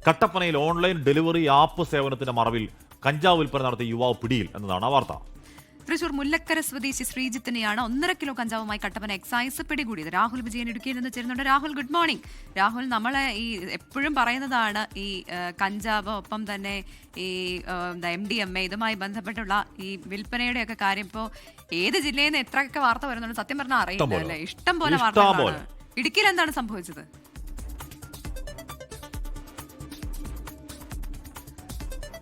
കട്ടപ്പനയിൽ online delivery app സേവനത്തിന്റെ മറവിൽ കഞ്ചാവ് വിൽപ്പന നടത്തിയ യുവാവ് പിടിയിൽ എന്നതാണ് വാർത്ത. തൃശൂർ മുല്ലക്കര സ്വദേശി ശ്രീജിത്തിനെയാണ് 1.5 കിലോ കഞ്ചാവുമായി കട്ടപ്പന എക്സൈസ് പിടികൂടിയത്. രാഹുൽ വിജയൻ ഇടുക്കിയിൽ നിന്ന് ചേരുന്നുണ്ട്. Rahul, good morning. രാഹുൽ, നമ്മളെ ഈ എപ്പോഴും പറയുന്നതാണ് ഈ കഞ്ചാവ്, ഒപ്പം തന്നെ ഈ MDMA ഇതുമായി ബന്ധപ്പെട്ടുള്ള ഈ വിൽപ്പനയുടെയൊക്കെ കാര്യം. ഇപ്പോൾ ഏത് ജില്ലയിൽ നിന്ന് എത്രയൊക്കെ വാർത്ത വരുന്നുണ്ട് സത്യം പറഞ്ഞാൽ അറിയില്ല അല്ലേ? ഇഷ്ടം പോലെ വാർത്തകളാണ്. ഇടുക്കിയിൽ എന്താണ് സംഭവിച്ചത്?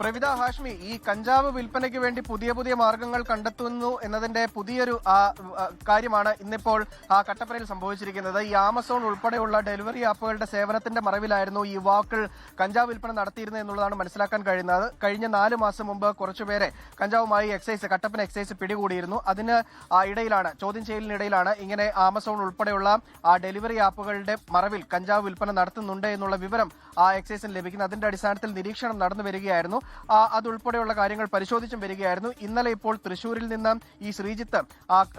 പ്രവിത, ഹാഷ്മി, ഈ കഞ്ചാവ് വിൽപ്പനയ്ക്ക് വേണ്ടി പുതിയ മാർഗങ്ങൾ കണ്ടെത്തുന്നു എന്നതിന്റെ പുതിയൊരു കാര്യമാണ് ഇന്നിപ്പോൾ കട്ടപ്പനയിൽ സംഭവിച്ചിരിക്കുന്നത്. ഈ ആമസോൺ ഉൾപ്പെടെയുള്ള ഡെലിവറി ആപ്പുകളുടെ സേവനത്തിന്റെ മറവിലായിരുന്നു ഈ യുവാക്കൾ കഞ്ചാവ് വിൽപ്പന നടത്തിയിരുന്നത് എന്നുള്ളതാണ് മനസ്സിലാക്കാൻ കഴിയുന്നത്. കഴിഞ്ഞ 4 മാസം മുമ്പ് കുറച്ചുപേരെ കഞ്ചാവുമായി കട്ടപ്പന എക്സൈസ് പിടികൂടിയിരുന്നു. അതിന് ഇടയിലാണ്, ചോദ്യം ചെയ്യലിനിടയിലാണ് ഇങ്ങനെ ആമസോൺ ഉൾപ്പെടെയുള്ള ഡെലിവറി ആപ്പുകളുടെ മറവിൽ കഞ്ചാവ് വിൽപ്പന നടത്തുന്നുണ്ട് എന്നുള്ള വിവരം എക്സൈസിന് ലഭിക്കുന്നത്. അതിന്റെ അടിസ്ഥാനത്തിൽ നിരീക്ഷണം നടന്നു വരികയായിരുന്നു. അതുൾപ്പെടെയുള്ള കാര്യങ്ങൾ പരിശോധിച്ചും വരികയായിരുന്നു. ഇന്നലെ ഇപ്പോൾ തൃശൂരിൽ നിന്ന് ഈ ശ്രീജിത്ത്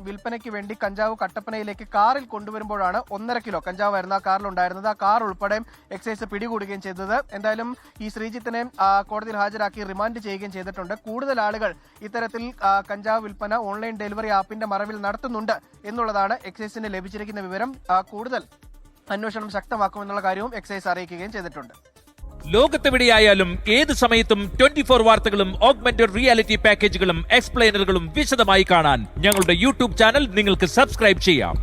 വിൽപ്പനയ്ക്ക് വേണ്ടി കഞ്ചാവ് കട്ടപ്പനയിലേക്ക് കാറിൽ കൊണ്ടുവരുമ്പോഴാണ് 1.5 കിലോ കഞ്ചാവായിരുന്നു ആ കാറിലുണ്ടായിരുന്നത്. ആ കാർ ഉൾപ്പെടെ എക്സൈസ് പിടികൂടുകയും ചെയ്തത്. എന്തായാലും ഈ ശ്രീജിത്തിനെ കോടതിയിൽ ഹാജരാക്കി റിമാൻഡ് ചെയ്യുകയും ചെയ്തിട്ടുണ്ട്. കൂടുതൽ ആളുകൾ ഇത്തരത്തിൽ കഞ്ചാവ് വിൽപ്പന ഓൺലൈൻ ഡെലിവറി ആപ്പിന്റെ മറവിൽ നടത്തുന്നുണ്ട് എന്നുള്ളതാണ് എക്സൈസിന് ലഭിച്ചിരിക്കുന്ന വിവരം. കൂടുതൽ അന്വേഷണം ശക്തമാക്കുമെന്നുള്ള കാര്യവും എക്സൈസ് അറിയിക്കുകയും ചെയ്തിട്ടുണ്ട്. ലോകത്തെവിടെയായാലും ഏത് സമയത്തും 24 വാർത്തകളും ഓഗ്മെന്റഡ് റിയാലിറ്റി പാക്കേജുകളും എക്സ്പ്ലെയിനറുകളും വിശദമായി കാണാൻ ഞങ്ങളുടെ യൂട്യൂബ് ചാനൽ നിങ്ങൾക്ക് സബ്സ്ക്രൈബ് ചെയ്യാം.